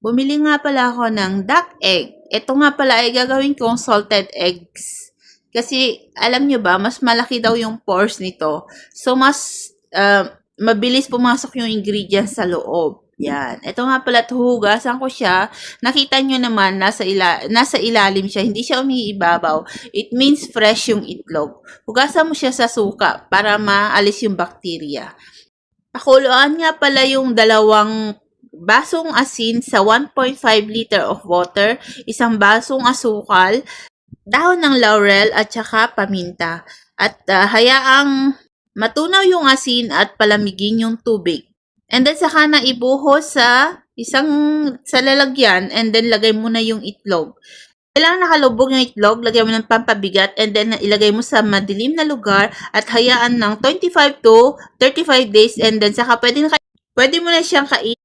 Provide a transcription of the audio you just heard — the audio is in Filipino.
Bumili nga pala ako ng duck egg. Ito nga pala ay gagawin kong salted eggs. Kasi alam nyo ba, mas malaki daw yung pores nito. So, mas mabilis pumasok yung ingredients sa loob. Yan. Ito nga pala, hugasan ko siya. Nakita nyo naman, nasa ilalim siya. Hindi siya umiibabaw. It means fresh yung itlog. Hugasan mo siya sa suka para maalis yung bacteria. Pakuluan nga pala yung 2 basong asin sa 1.5 liter of water, 1 basong asukal, dahon ng laurel at saka paminta. At hayaang matunaw yung asin at palamigin yung tubig. And then saka na ibuhos sa sa lalagyan and then lagay mo na yung itlog. Kailangan nakalubog yung itlog, lagyan mo ng pampabigat, and then ilagay mo sa madilim na lugar at hayaan ng 25 to 35 days, and then saka pwede mo na siyang kainin